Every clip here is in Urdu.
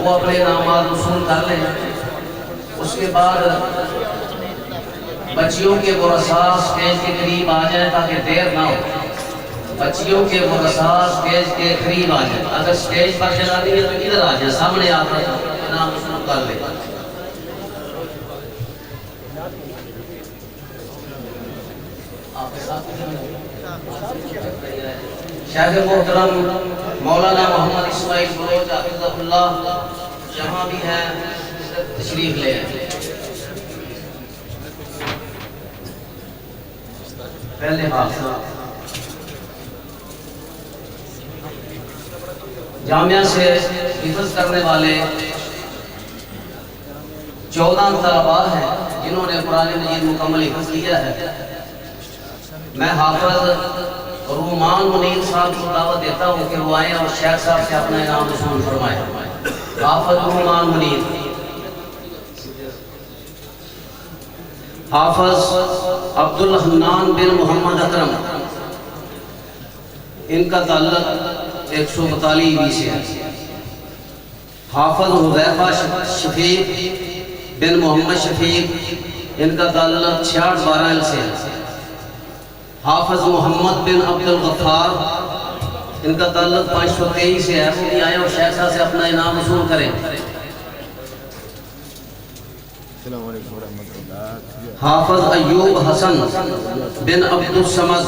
وہ اپنے انعامات وصول کر لیں۔ اس کے بعد بچیوں کے ورثاء سٹیج کے قریب آ جائیں تاکہ دیر نہ ہو۔ بچیوں کے ورثاء سٹیج کے قریب آ جائیں۔ اگر سٹیج پر جگہ نہیں ہے تو ادھر آ جائیں، سامنے آ کر انعام وصول کر لیں۔ شیخ محترم مولانا محمد اسماعیل بلوچ حفظہ اللہ جہاں بھی ہیں تشریف لے آئیں۔ پہلے حافظ جامعہ سے حفظ کرنے والے 14 طلباء ہیں جنہوں نے قرآن مجید مکمل حفظ کیا ہے۔ میں حافظ رومان منیر صاحب کو دعوت دیتا ہوں کہ وہ آئیں اور شیخ صاحب سے اپنا انعام وصول فرمائیں۔ حافظ رومان منیر، حافظ عبدالحنان بن محمد اکرم، ان کا تعلق 142 سے ہے۔ حافظ حذیفہ شفیق بن محمد شفیق، ان کا تعلق 6612 سے ہے۔ حافظ محمد بن عبد الغفار، ان کا تعلق 523 سے ہے۔ وہ بھی آئے اور شیخ صاحب سے اپنا انعام وصول کریں۔ حافظ ایوب حسن بن عبد الصمد،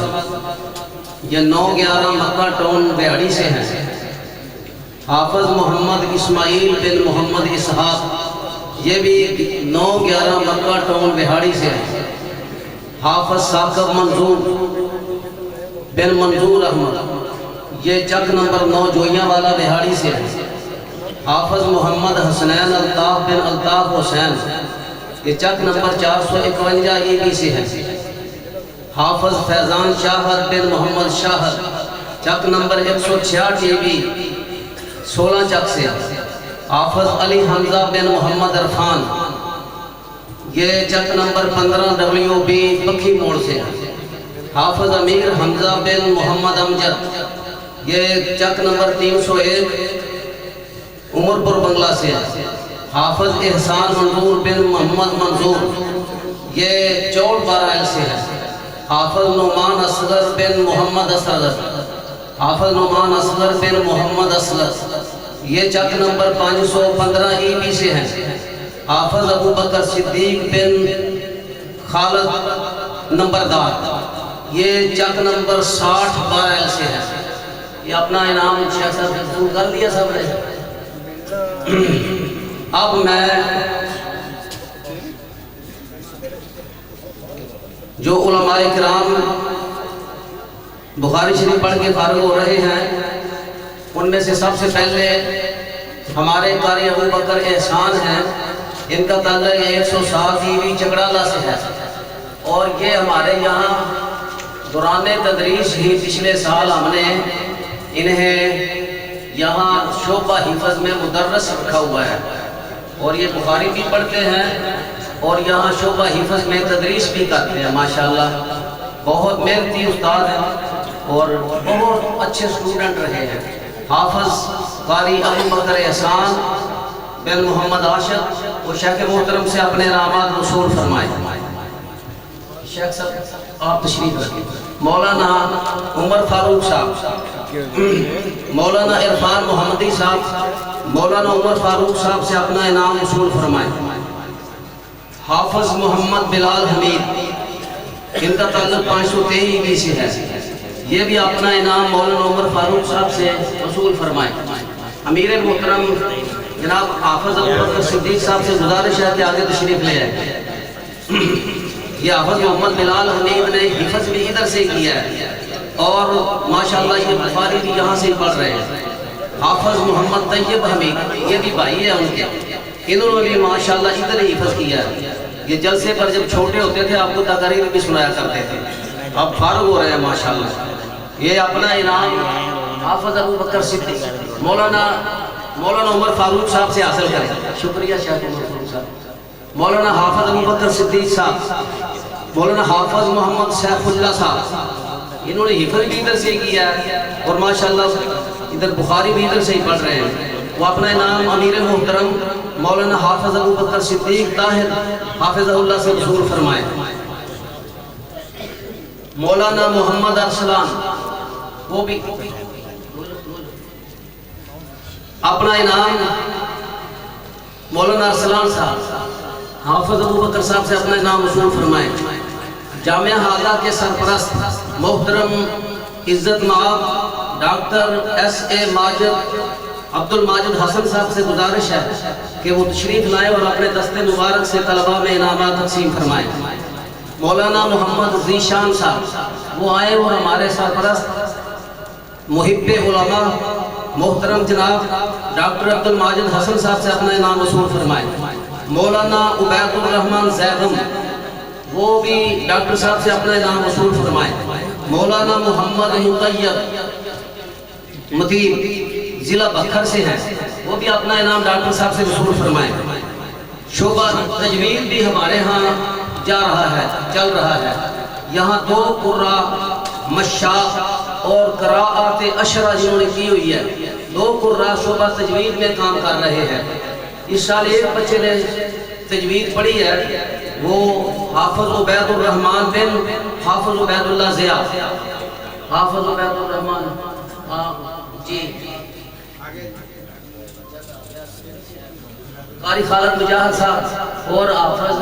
یہ 911 مکہ ٹاؤن بیاڑی سے ہیں۔ حافظ محمد اسماعیل بن محمد اسحاق، یہ بھی 911 مکہ ٹاؤن بہاڑی سے ہیں۔ حافظ ثاقب منظور بن منظور احمد، یہ چک نمبر 9 جوئیاں والا بہاڑی سے ہے۔ حافظ محمد حسنین الطاف بن الطاف حسین، یہ چک نمبر 451 ای بی سے ہے۔ حافظ فیضان شاہد بن محمد شاہد، چک نمبر 166 ای بی 16 چک سے ہے۔ حافظ علی حمزہ بن محمد عرفان، یہ چک نمبر 15 WB پکھی موڑ سے ہے۔ حافظ امیر حمزہ بن محمد امجد، یہ چک نمبر 301 عمرپور بنگلہ سے ہے۔ حافظ احسان منظور بن محمد منظور، یہ چوڑ بارائل سے ہے۔ حافظ نعمان اصغر بن محمد اصغر، حافظ نعمان اصغر بن محمد اصغر، یہ چک نمبر 515 ای بی سے ہے۔ حافظ ابو بکر صدیق بن خالد نمبردار، یہ چک نمبر 60 بارائل سے ہے۔ یہ اپنا انعام شیخ صاحب نے وصول کر لیا سب نے۔ اب میں جو علماء کرام بخاری شریف پڑھ کے فارغ ہو رہے ہیں، ان میں سے سب سے پہلے ہمارے قاری ابو بکر احسان ہیں، ان کا تعلق 107 ای بی چکڑالہ سے ہے، اور یہ ہمارے یہاں دوران تدریس ہی پچھلے سال ہم نے انہیں یہاں شعبہ حفظ میں مدرس رکھا ہوا ہے، اور یہ بخاری بھی پڑھتے ہیں اور یہاں شعبہ حفظ میں تدریس بھی کرتے ہیں۔ ماشاءاللہ بہت محنتی استاد ہیں اور بہت اچھے اسٹوڈنٹ رہے ہیں۔ حافظ قاری ابو بکر احسان بن محمد عاشق، وہ شیخ محترم سے اپنے انعامات وصول فرمائے۔ شیخ صاحب آپ تشریف رکھیں۔ مولانا عمر فاروق صاحب، مولانا عرفان محمدی صاحب، مولانا عمر فاروق صاحب سے اپنا انعام وصول فرمائے۔ حافظ محمد بلال حمید، ان کا تعلق 523 ای سے ہے، یہ بھی اپنا انعام مولانا عمر فاروق صاحب سے وصول فرمائے۔ امیر محترم جناب حافظ ابو بکر صدیق صاحب سے گزارش ہے کہ آگے تشریف لے آئے۔ یہ حافظ محمد بلال حمید نے حفظ بھی ادھر سے کیا ہے اور ماشاءاللہ یہ بخاری بھی یہاں سے پڑھ رہے ہیں۔ حافظ محمد طیب حمید، یہ بھی بھائی ہے ان کے، انہوں نے بھی ماشاءاللہ ادھر ہی حفظ کیا ہے۔ یہ جلسے پر جب چھوٹے ہوتے تھے آپ کو تقریر بھی سنایا کرتے تھے، اب فارغ ہو رہے ہیں ماشاءاللہ۔ یہ اپنا انعام حافظ ابو بکر صدیق مولانا عمر فاروق صاحب سے حاصل کریں۔ شکریہ شیخ عمر فاروق صاحب۔ مولانا حافظ ابو بکر صدیق صاحب، مولانا حافظ محمد سیف اللہ صاحب، انہوں نے حفظ بھی ادھر سے کیا ہے اور ماشاءاللہ ادھر بخاری بھی ادھر سے ہی پڑھ رہے ہیں۔ وہ اپنا انعام امیر محترم مولانا حافظ ابو بکر صدیق طاہر حافظہ اللہ سے وصول فرمائے۔ مولانا محمد ارسلان وہ بھی اپنا انعام مولانا ارسلان صاحب حافظ ابو بکر صاحب سے اپنا انعام وصول فرمائے۔ جامعہ ہادہ کے سرپرست محترم عزت مآب doctor S A Majid Abdul Majid حسن صاحب سے گزارش ہے کہ وہ تشریف لائے اور اپنے دستے مبارک سے طلباء میں انعامات تقسیم فرمائیں۔ مولانا محمد ذیشان صاحب وہ آئے اور ہمارے سرپرست محب علماء محترم جناب ڈاکٹر عبد الماجد حسن صاحب سے اپنا انعام وصول فرمائے۔ مولانا عبید الرحمن زیدم وہ بھی ڈاکٹر صاحب سے اپنا انعام وصول فرمائے۔ مولانا محمد مطیب مطیب ضلع بکھر سے ہیں، وہ بھی اپنا انعام ڈاکٹر صاحب سے وصول فرمائے۔ شعبہ تجوید بھی ہمارے ہاں جا رہا ہے، چل رہا ہے۔ یہاں 2 قراء مشاق اور قراءات عشرہ جنہوں نے کی ہوئی ہے، 2 قراء شعبہ تجوید میں کام کر رہے ہیں۔ اس سال ایک بچے نے تجوید پڑھی ہے، وہ حافظ عبید الرحمن بن حافظ عبید اللہ ضیاء، حافظ عبید الرحمن جی قاری خالد مجاہد صاحب اور حافظ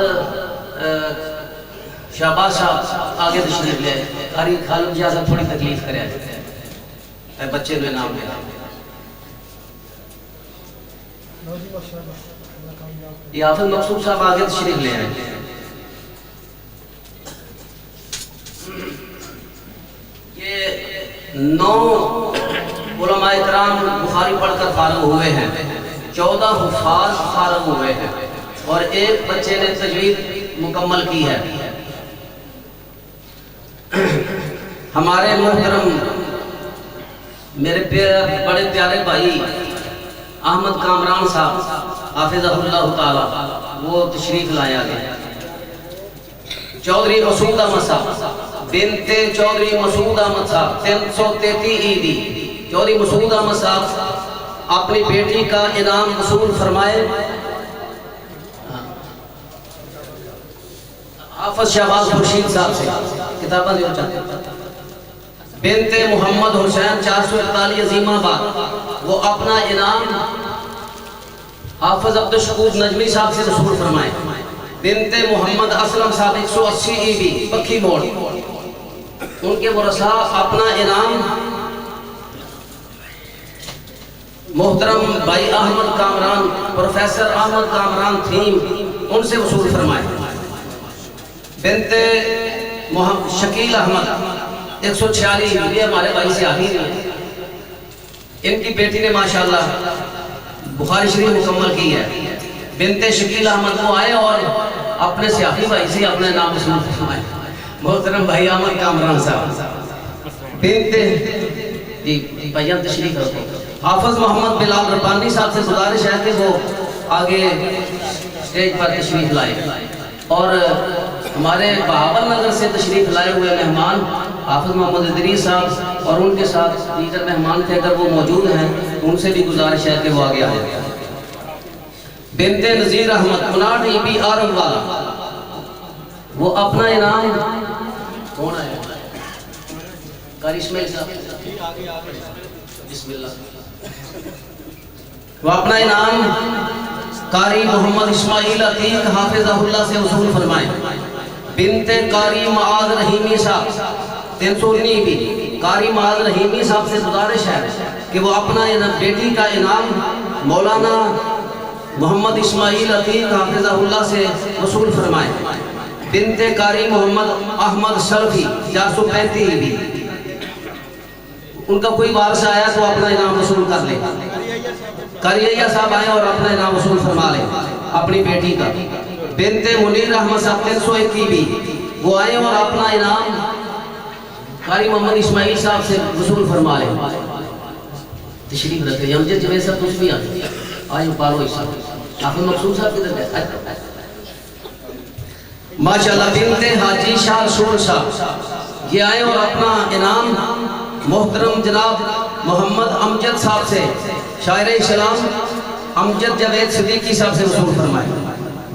شہباز صاحب آگے تشریف لے۔ قاری خالد مجاہد صاحب تھوڑی تکلیف کرے اے بچے نے نام لیا۔ یہ حافظ مقصود صاحب آگے تشریف لے آئے۔ یہ 9 علماء اکرام بخاری پڑھ کر فارغ ہوئے ہیں، 14 حفاظ فارغ ہوئے ہیں اور ایک بچے نے تجوید مکمل کی ہے۔ ہمارے محترم میرے بڑے پیارے بھائی احمد کامران صاحب حافظہ اللہ تعالی وہ تشریف لائے آگے۔ چودھری مسعود احمد صاحب بنت چودھری مسعود احمد صاحب 333 عیدی، چودھری مسعود احمد صاحب اپنی بیٹی کا انعام وصول فرمائے۔ حافظ شہباز خورشید صاحب سے کتابہ دیو چاہتے بنت محمد حسین 441 عظیم آباد وہ اپنا انعام حافظ عبدالشکور نجمی صاحب سے وصول فرمائے۔ بنت محمد اسلم صاحب 180 عیدی پکی موڑ، ان کے ورثاء اپنا انعام محترم بھائی احمد کامران پروفیسر احمد کامران تھیم ان سے وصول فرمائے۔ بنت شکیل احمد 146 یہ ہمارے بھائی سے آخری ہیں، ان کی بیٹی نے ماشاءاللہ بخاری شریف مکمل کی ہے۔ بنت شکیل احمد وہ آئے اور اپنے سیاسی بھائی سے اپنے نام وصول فرمائے، محترم بھائی احمد کامران صاحب۔ بنت جی بھائیان تشریف رکھو۔ حافظ محمد بلال ربانی صاحب سے گزارش ہے کہ وہ آگے اسٹیج پر تشریف لائے، اور ہمارے بہاول نگر سے تشریف لائے ہوئے مہمان حافظ محمد ادریس صاحب اور ان کے ساتھ دیگر مہمان تھے، اگر وہ موجود ہیں ان سے بھی گزارش ہے کہ وہ آگے آئے۔ بنت نذیر احمد 59 عیبی آرم والا وہ اپنا انعام کون ہے؟ قاری اسماعیل صاحب بسم اللہ، وہ اپنا انعام قاری محمد اسماعیل عتیق حافظہ اللہ سے وصول فرمائے۔ بنت قاری معاذ رحیمی صاحب 319 بھی قاری معاذ رحیمی صاحب سے گزارش ہے کہ وہ اپنا بیٹی کا انعام مولانا محمد اسماعیل عتیق حافظہ اللہ سے وصول فرمائے۔ بنت قاری محمد احمد شرفی 435 بھی ان کا کوئی وارث آیا تو اپنا انعام وصول کر لے۔ قاری صاحب آئے اور اپنا انعام وصول فرما لے اپنی بیٹی کا۔ بنت منیر احمد صاحب 321 بھی وہ آئے اور اپنا انعام قاری محمد اسماعیل صاحب سے وصول فرما لے۔ تشریف رکھے یمجد جوے سب کچھ بھی آئے پالو اس حافظ مقصود صاحب کدھر گئے؟ ماشاءاللہ بنت حاجی شاہ رسول صاحب یہ آئے اور اپنا انعام محترم جناب محمد امجد صاحب سے شاعر اسلام امجد جاوید صدیقی صاحب سے وصول فرمائے.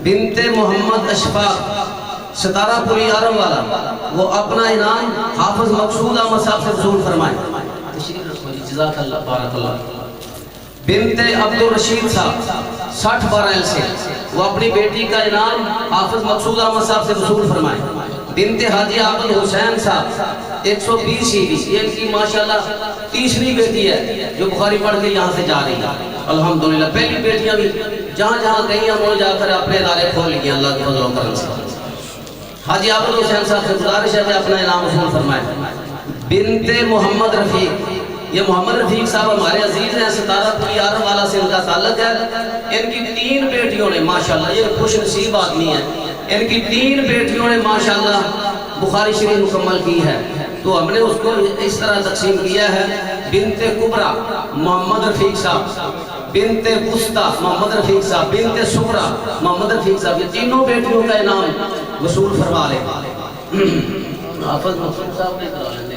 بنت محمد اشفاق ستارہ پوری آرم والا وہ اپنا انعام حافظ مقصود احمد صاحب سے وصول فرمائے. تشریف رکھو جی، جزاک اللہ، بارک اللہ. بنت عبدالرشید صاحب 60 بارائل سے وہ اپنی بیٹی کا انعام حافظ مقصود احمد صاحب سے وصول فرمائے. بنت حاجی عبد الحسین صاحب 120 ہی یہ ان کی ماشاءاللہ تیسری بیٹی ہے جو بخاری پڑھ کے یہاں سے جا رہی ہے الحمدللہ. پہلی بیٹیاں بھی جہاں جہاں گئی ہم جا کر اپنے ادارے کھول لیے اللہ کے فضل و کرم سے. حاجی عبد الحسین صاحب سے گزارش ہے کہ اپنا انعام وصول فرمائے. بنت محمد رفیق، یہ محمد رفیق صاحب ہمارے عزیز ہیں، ستارہ پوری آرم والا سے ان کا تعلق ہے. ان کی 3 بیٹیوں نے ماشاءاللہ، یہ خوش نصیب آدمی ہے، ان کی 3 بیٹیوں نے ماشاءاللہ بخاری شریف مکمل کی ہے. تو ہم نے اس کو اس طرح تقسیم کیا ہے: بنت کبرا محمد رفیق صاحب، بنت وسطیٰ محمد رفیق صاحب، بنت سغرا محمد رفیق صاحب. یہ تینوں بیٹیوں کا انعام وصول فرما لے. حافظ مقصود صاحب نے کرا لینے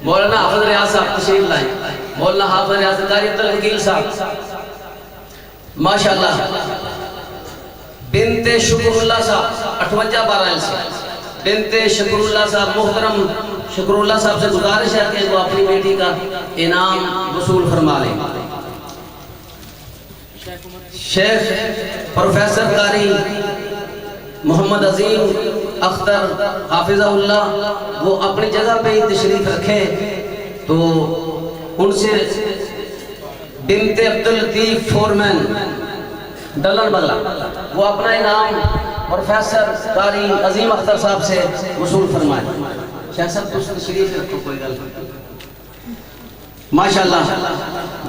مولانا حافظ ریاض صاحب تشریف لائیں. مولانا حافظ ریاض قاری عبدالحکیم صاحب ماشاءاللہ. بنت شکر اللہ صاحب 58 بارائل سے، بنت شکر اللہ صاحب، محترم شکر اللہ صاحب سے گزارش ہے کہ وہ اپنی بیٹی کا انعام وصول فرما لیں. شیخ پروفیسر قاری محمد عظیم اختر حافظہ اللہ وہ اپنی جگہ پہ ہی تشریف رکھے تو ان سے بنت عبداللطیف فورمین ڈلن بلا وہ اپنا انعام پروفیسر قاری عظیم اختر صاحب سے وصول فرمائے. شیخ صاحب تو تشریف رکھو، کوئی گل ماشاءاللہ.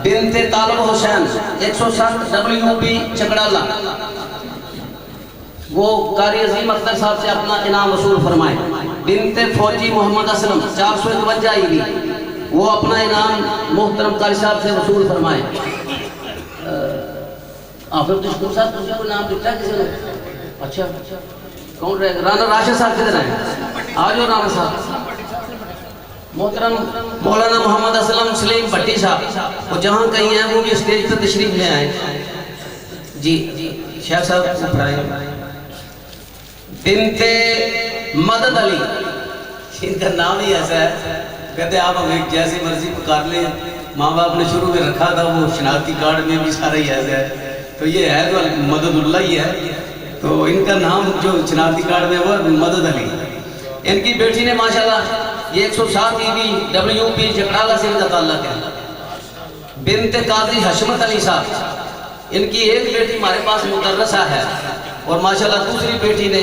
بنت طالب حسین 160 WP چکڑالہ وہ قاری عظیم اختر صاحب سے اپنا انعام وصول فرمائے. بنت فوجی محمد اسلم 451 بھی وہ اپنا انعام محترم قاری صاحب سے وصول فرمائے. آفر تشکر صاحب تجھے کوئی نام لکھتا ہے کسی نے؟ اچھا کون رہے گا؟ رانا راشد صاحب کدھر ہیں؟ آجو رانا صاحب. محترم مولانا محمد اسلم سلیم بھٹی صاحب وہ جہاں کہیں ہیں وہ بھی اسٹیج پر تشریف لے آئے. جی شیخ صاحب کو پڑھائیں. بنت مدد علی، ان کا نام ہی ایسا ہے کہتے آپ ہمیں جیسی مرضی پکار لیں. ماں باپ نے شروع میں رکھا تھا وہ شناختی کارڈ میں بھی سارا ہی ایسا ہے تو یہ ہے تو مدد اللہ ہی ہے. تو ان کا نام جو شناختی کارڈ میں وہ مدد علی. ان کی بیٹی نے ماشاءاللہ یہ 107 WP چکڑالہ سے ان کا تعلق ہے. بنت قاضی حشمت علی صاحب، ان کی ایک بیٹی ہمارے پاس مدرسہ ہے اور ماشاءاللہ دوسری بیٹی نے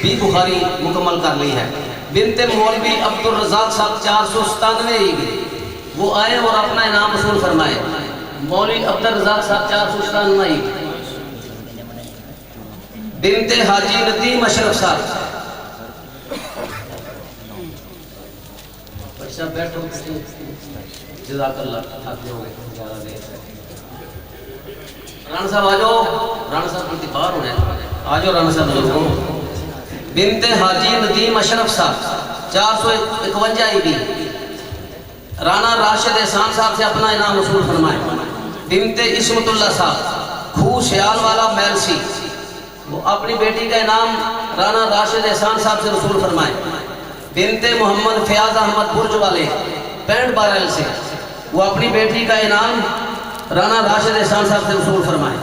بھی بخاری مکمل کر لی ہے. بنت مولوی عبدالرزاق صاحب 497 وہ آئے اور اپنا انعام وصول فرمائے. مولوی عبدالرزاق صاحب 497. بنت حاجی ندیم اشرف صاحب بیٹھو جزاک اللہ. رانا صاحب آجو، رانا صاحب بلتی باہر ہونے آجو رانا صاحب بزرگوں. بنت حاجی ندیم اشرف صاحب 451 بھی رانا راشد احسان صاحب سے اپنا انعام وصول فرمائے. بنت عصمت اللہ صاحب کھو سیال والا میلسی وہ اپنی بیٹی کا انعام رانا راشد احسان صاحب سے وصول فرمائے. بنت محمد فیاض احمد برج والے 65 بارائل سے وہ اپنی بیٹی کا انعام رانا راشد احسان صاحب سے وصول فرمائے.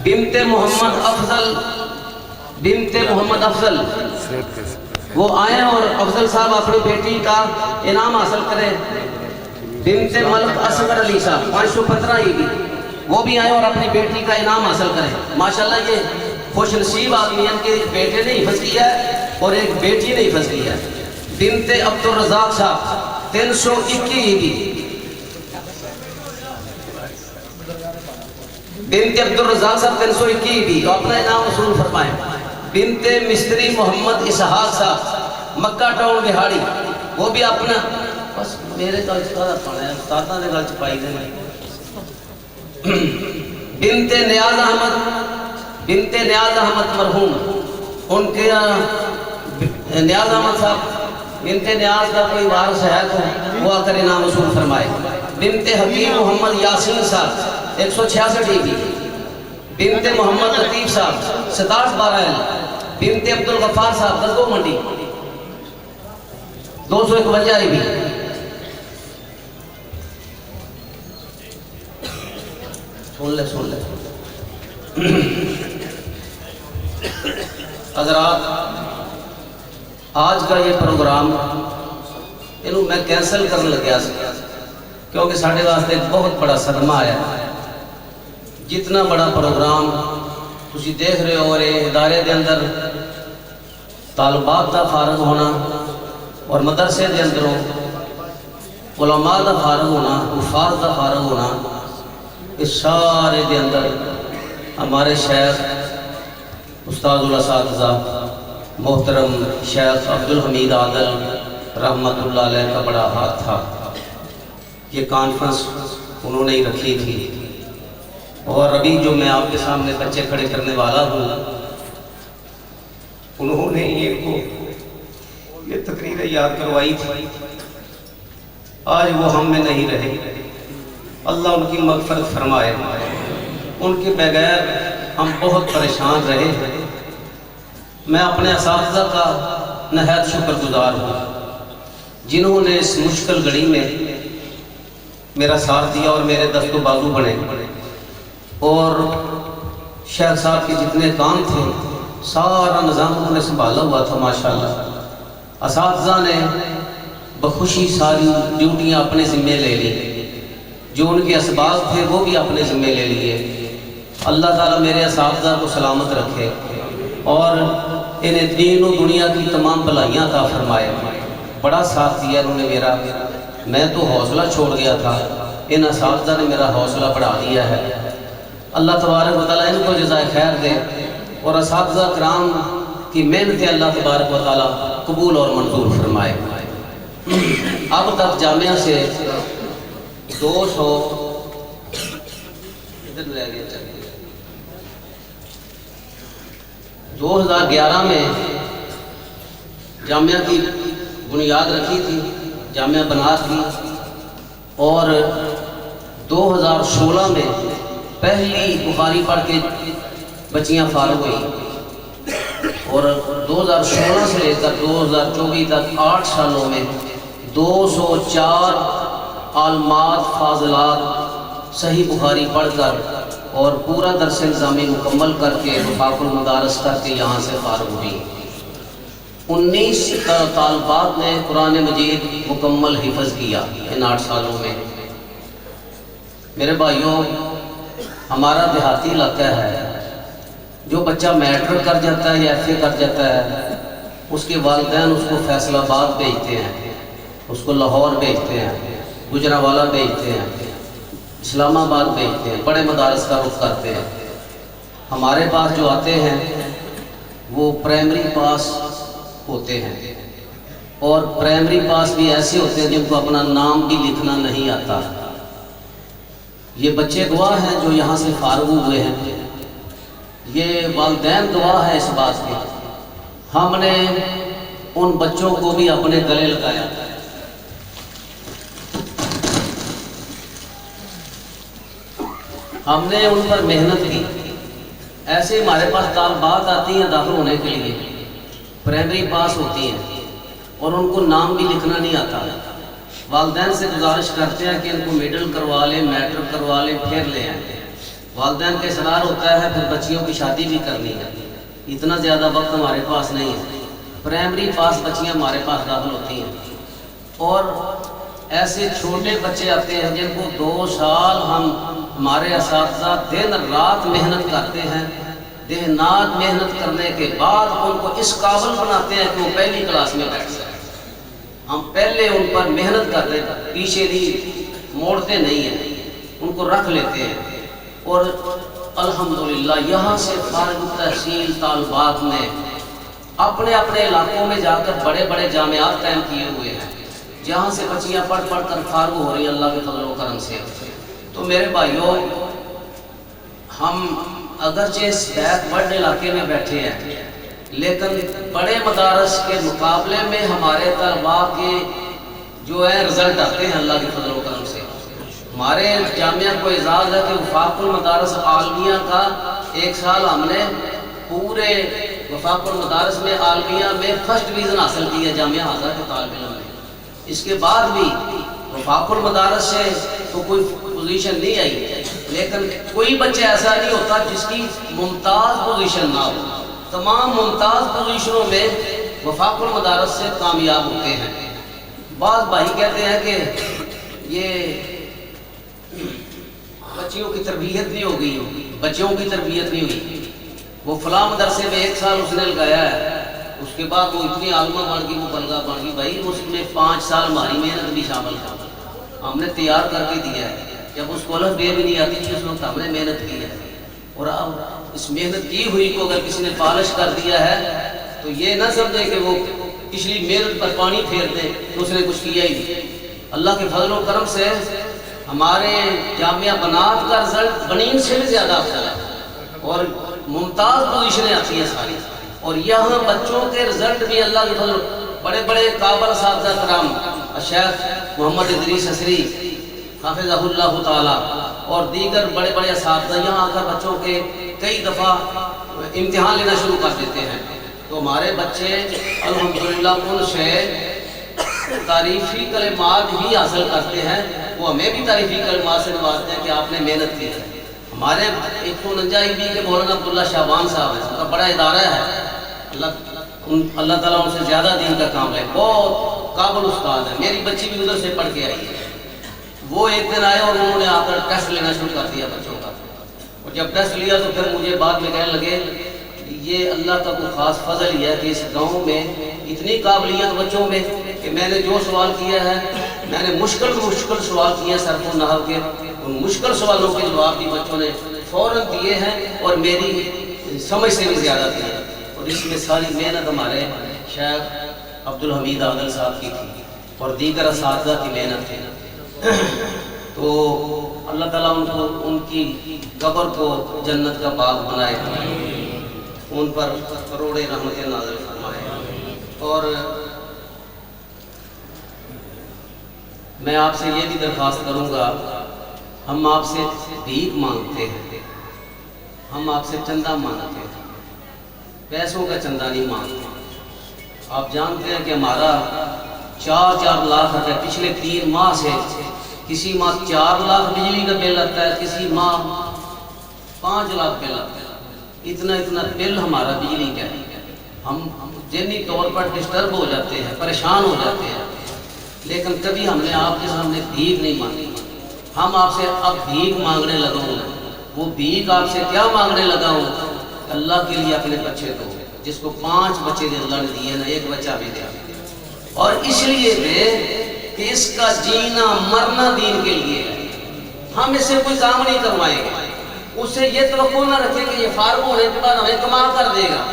بنت محمد افضل وہ آئیں اور افضل صاحب اپنی بیٹی کا انعام حاصل کریں. بنت ملک اصغر علی صاحب 515 بھی وہ بھی آئیں اور اپنی بیٹی کا انعام حاصل کریں. ماشاءاللہ یہ خوش نصیب آدمی ہیں کہ ایک بیٹے نے حفظ کیا ہے اور ایک بیٹی نے حفظ کیا ہے. بنت عبدالرزاق صاحب 321 بھی بنت عبدالرزاق صاحب 321 بھی اپنا انعام وصول فرمائے. بنت مستری محمد اسحاق صاحب مکہ ٹاؤن بہاڑی وہ بھی اپنا بس میرے گل چکا پڑھا ہے استادہ نے گل چپائی دے. بنت نیاز احمد مرحوم ان کے نیاز احمد صاحب بنت نیاز کا کوئی وارث ہے تو وہ آ کر انعام وصول فرمائے. بنت حکیم محمد یاسین صاحب 166 ای بی. بنت محمد لطیف صاحب 6712 ایل. بنت عبدالغفار صاحب دسگو منڈی 251 ای بی. سن لے حضرات، آج کا یہ پروگرام انہوں میں کینسل کرنے لگیا کیونکہ ساڑھے واسطے بہت بڑا صدمہ آیا. جتنا بڑا پروگرام تسی دیکھ رہے ہو، اور ادارے دے اندر طالبات دا فارغ ہونا اور مدرسے دے اندروں علماء دا فارغ ہونا، حفاظ دا فارغ ہونا، اس سارے دے اندر ہمارے شیخ استاد الاساتذہ محترم شیخ عبدالحمید عادل رحمت اللہ علیہ کا بڑا ہاتھ تھا. یہ کانفرنس انہوں نے ہی رکھی تھی، اور ابھی جو میں آپ کے سامنے بچے کھڑے کرنے والا ہوں، انہوں نے یہ تقریر یاد کروائی تھی. آج وہ ہم میں نہیں رہے، اللہ ان کی مغفرت فرمائے. ان کے بغیر ہم بہت پریشان رہے. میں اپنے اساتذہ کا نہایت شکر گزار ہوں جنہوں نے اس مشکل گھڑی میں میرا ساتھ دیا اور میرے دست و بازو بنے. اور شیخ صاحب کے جتنے کام تھے سارا نظام انہوں نے سنبھالا ہوا تھا ماشاءاللہ. اساتذہ نے بخوشی ساری ڈیوٹیاں اپنے ذمے لے لی، جو ان کے اسباب تھے وہ بھی اپنے ذمے لے لیے. اللہ تعالیٰ میرے اساتذہ کو سلامت رکھے اور انہیں دین و دنیا کی تمام بھلائیاں عطا فرمائے. بڑا ساتھ دیا انہوں نے میرا. میں تو حوصلہ چھوڑ گیا تھا، ان اساتذہ نے میرا حوصلہ بڑھا دیا ہے. اللہ تبارک و تعالیٰ ان کو جزائے خیر دے، اور اساتذہ کرام کی محنت اللہ تبارک و تعالیٰ قبول اور منظور فرمائے. اب تک جامعہ سے 2011 میں جامعہ کی بنیاد رکھی تھی، جامعہ بنا تھی، اور 2016 میں پہلی بخاری پڑھ کے بچیاں فارغ ہوئی، اور 2016 سے لے کر 2024 تک 8 سالوں میں 204 عالمات فاضلات صحیح بخاری پڑھ کر اور پورا درس نظامی مکمل کر کے وفاق المدارس کر کے یہاں سے فارغ ہوئی. 19 طالبات نے قرآن مجید مکمل حفظ کیا ان 8 سالوں میں. میرے بھائیوں، ہمارا دیہاتی علاقہ ہے، جو بچہ میٹرک کر جاتا ہے یا ایف اے کر جاتا ہے، اس کے والدین اس کو فیصل آباد بھیجتے ہیں، اس کو لاہور بھیجتے ہیں، گجرانوالہ بھیجتے ہیں، اسلام آباد بھیجتے ہیں، بڑے مدارس کا رخ کرتے ہیں. ہمارے پاس جو آتے ہیں وہ پرائمری پاس ہوتے ہیں، اور پرائمری پاس بھی ایسے ہوتے ہیں جن کو اپنا نام بھی لکھنا نہیں آتا. یہ بچے گواہ ہیں جو یہاں سے فارغ ہوئے ہیں، یہ والدین گواہ ہے اس بات کے. ہم نے ان بچوں کو بھی اپنے گلے لگایا، ہم نے ان پر محنت کی. ایسے ہمارے پاس طالبات آتی ہیں داخل ہونے کے لیے، پرائمری پاس ہوتی ہیں اور ان کو نام بھی لکھنا نہیں آتا. والدین سے گزارش کرتے ہیں کہ ان کو میڈل کروا لیں، میٹرک کروا لیں، پھر لے آئیں. والدین کا اصرار ہوتا ہے پھر بچیوں کی شادی بھی کرنی ہے، اتنا زیادہ وقت ہمارے پاس نہیں ہے. پرائمری پاس بچیاں ہمارے پاس داخل ہوتی ہیں، اور ایسے چھوٹے بچے آتے ہیں جن کو 2 سال ہمارے اساتذہ دن رات محنت کرتے ہیں. دہنات محنت کرنے کے بعد ان کو اس قابل بناتے ہیں کہ وہ پہلی کلاس میں بیٹھ سکیں. ہم پہلے ان پر محنت کرتے ہیں، پیچھے نہیں موڑتے نہیں ہیں، ان کو رکھ لیتے ہیں. اور الحمدللہ یہاں سے فارغ تحصیل طالبات نے اپنے اپنے علاقوں میں جا کر بڑے بڑے جامعات قائم کیے ہوئے ہیں، جہاں سے بچیاں پڑھ پڑھ کر فارغ ہو رہی ہیں اللہ کے فضل و کرم سے. تو میرے بھائیوں، ہم اگرچہ اس بیک ورڈ علاقے میں بیٹھے ہیں لیکن بڑے مدارس کے مقابلے میں ہمارے طلباء کے جو ہے رزلٹ آتے ہیں اللہ کے فضل و کرم سے۔ ہمارے جامعہ کو اعزاز ہے کہ وفاق المدارس عالمیہ کا ایک سال ہم نے پورے وفاق المدارس میں عالمیہ میں فرسٹ ڈویژن حاصل کی ہے جامعہ حاضرہ کے طالب علم نے۔ اس کے بعد بھی وفاق المدارس سے تو کوئی پوزیشن نہیں آئی، لیکن کوئی بچہ ایسا نہیں ہوتا جس کی ممتاز پوزیشن نہ ہو۔ تمام ممتاز پوزیشنوں میں وفاق المدارس سے کامیاب ہوتے ہیں۔ بعض بھائی کہتے ہیں کہ یہ بچیوں کی تربیت نہیں ہوگی، بچوں کی تربیت نہیں ہوئی، وہ فلاں مدرسے میں ایک سال اس نے لگایا ہے، اس کے بعد وہ اتنی عالمہ بن گئی، وہ بلغہ بن گئی۔ بھائی اس میں 5 سال ہماری محنت بھی شامل تھا، ہم نے تیار کر کے دیا ہے۔ جب اس کو الف بے بھی نہیں آتی تھی اس وقت ہم نے محنت کی ہے، اور اب اس محنت کی ہوئی کو اگر کسی نے پالش کر دیا ہے تو یہ نہ سمجھے کہ وہ پچھلی محنت پر پانی پھیر دے تو اس نے کچھ کیا ہی نہیں۔ اللہ کے فضل و کرم سے ہمارے جامعہ بنات کا رزلٹ بنین سے بھی زیادہ افضل ہے، اور ممتاز پوزیشنیں آتی ہیں ساری، اور یہاں بچوں کے رزلٹ بھی اللہ کے فضل، بڑے بڑے قابل اساتذہ کرام شیخ محمد ادریس حسری حافظہ اللہ تعالی اور دیگر بڑے بڑے اساتذہ یہاں آ کر بچوں کے کئی دفعہ امتحان لینا شروع کر دیتے ہیں، تو ہمارے بچے الحمدللہ ان سے تعریفی کلمات ہی حاصل کرتے ہیں، وہ ہمیں بھی تعریفی کلمات سے نوازتے ہیں کہ آپ نے محنت کی ہے۔ ہمارے 149 بھی کے مولانا عبداللہ شعبان صاحب ہیں، ان کا بڑا ادارہ ہے، اللہ تعالیٰ ان سے زیادہ دین کا کام ہے، بہت قابل استاد ہے۔ میری بچی بھی ادھر سے پڑھ کے آئی ہے، وہ ایک دن آئے اور انہوں نے آ کر ٹیسٹ لینا شروع کر دیا بچوں کا، اور جب ٹیسٹ لیا تو پھر مجھے بعد میں کہنے لگے یہ اللہ کا کوئی خاص فضل ہی ہے کہ اس گاؤں میں اتنی قابلیت بچوں میں کہ میں نے جو سوال کیا ہے، میں نے مشکل سوال کیے صرف و نحو کے، ان مشکل سوالوں کے جواب بھی بچوں نے فوراً دیے ہیں اور میری سمجھ سے بھی زیادہ دیے، اور اس میں ساری محنت ہمارے شیخ عبدالحمید عادل صاحب کی تھی اور دیگر اساتذہ کی محنت تھی۔ تو اللہ تعالیٰ ان کی قبر کو جنت کا باغ بنائے، ان پر کروڑے رحمتیں نازل فرمائے۔ اور میں آپ سے یہ بھی درخواست کروں گا، ہم آپ سے بھیک مانگتے ہیں، ہم آپ سے چندہ مانگتے ہیں، پیسوں کا چندہ نہیں مانگتے۔ آپ جانتے ہیں کہ ہمارا 4 لاکھ روپے پچھلے 3 ماہ سے، کسی ماہ 4 لاکھ بجلی کا بل آتا ہے، کسی ماہ 5 لاکھ بل آتا ہے، اتنا بل ہمارا بجلی کا ہے۔ ہم ذہنی طور پر ڈسٹرب ہو جاتے ہیں، پریشان ہو جاتے ہیں، لیکن کبھی ہم نے آپ کے سامنے بھیک نہیں مانگی۔ ہم آپ سے اب بھیک مانگنے لگا ہوں، وہ بھیک آپ سے کیا مانگنے لگا ہوں؟ اللہ کے لیے اپنے بچے کو، جس کو 5 بچے اللہ نے دیے نا، 1 بچہ بھی دیا، اور اس لیے دے کہ اس کا جینا مرنا دین کے لیے ہے۔ ہم اس سے کوئی کام نہیں کروائیں گے، اس سے یہ توقع نہ رکھیں کہ یہ فارغ ہونے کے بعد ہمیں کما کر دے گا۔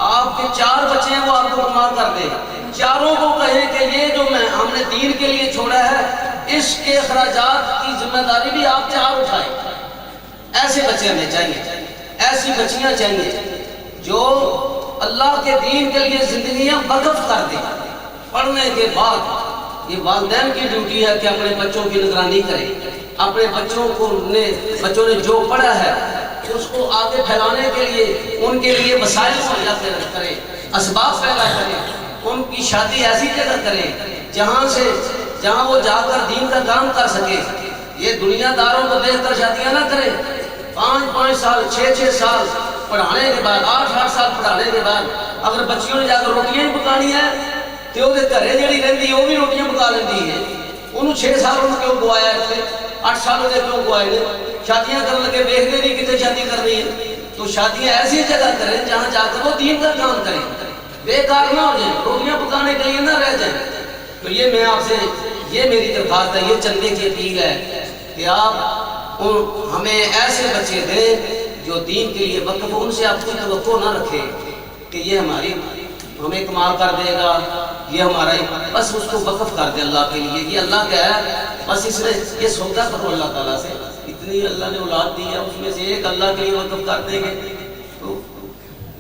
آپ کے 4 بچے ہیں وہ آپ کو کما کر دے گا، چاروں کو کہیں کہ یہ جو ہم نے دین کے لیے چھوڑا ہے اس کے اخراجات کی ذمہ داری بھی آپ 4 اٹھائیں۔ ایسے بچے ہمیں چاہیے، ایسی بچیاں چاہیے جو اللہ کے دین کے لیے زندگیاں وقف کر دیں۔ پڑھنے کے بعد یہ والدین کی ڈیوٹی ہے کہ اپنے بچوں کی نگرانی کریں، اپنے بچوں نے جو پڑھا ہے اس کو آگے پھیلانے کے لیے ان کے لیے وسائل مہیا کریں، اسباب پیدا کریں، ان کی شادی ایسی جگہ کریں جہاں وہ جا کر دین کا کام کر سکے۔ یہ دنیا داروں کو دیکھ کر شادیاں نہ کریں، 5 سال 6 سال پڑھانے کے بعد، 8 سال پڑھانے کے بعد اگر بچیوں نے جا کر روٹیاں پکانی ہے تو وہ گھرے جڑی رہتی ہے وہ بھی روٹیاں پکا لیتی ہے، انہوں 6 سال کیوں گوایا ہے، 8 سالوں نے کیوں گوائے، شادیاں کرنے لگے دیکھتے نہیں کتنے شادی کرنی ہے۔ تو شادیاں ایسی جگہ کریں جہاں جا کر وہ دین کا کام کریں، بیکار نہ ہو جائیں، روٹیاں پکانے کے لیے نہ رہ جائیں۔ تو یہ میں آپ سے، یہ میری درخواست ہے، یہ چندے کی اپیل ہے کہ آپ ہمیں ایسے بچے دیں جو دین کے لیے وقف ہو، ان سے آپ کوئی توقع نہ رکھیں کہ یہ ہمیں کمال کر دے گا، یہ ہمارا بس اس کو وقف کر دے اللہ کے لیے، یہ اللہ کا ہے، بس اس نے یہ سودا کرو اللہ تعالیٰ سے، اتنی اللہ نے اولاد دی ہے، اس میں سے ایک اللہ کے لیے وقف کر دیں گے تو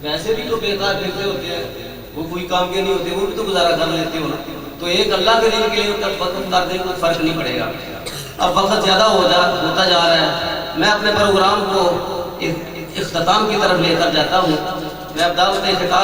ویسے بھی تو بیکار پھرتے ہوتے ہیں، وہ کوئی کام کے نہیں ہوتے، وہ بھی تو گزارا کر لیتے ہو نا. تو ایک اللہ کے دین کے لیے وقت کر دیں کوئی فرق نہیں پڑے گا. اب وقت زیادہ ہوتا جا رہا ہے، میں اپنے پروگرام کو اختتام کی طرف لے کر جاتا ہوں. میں اب دعوت خطاب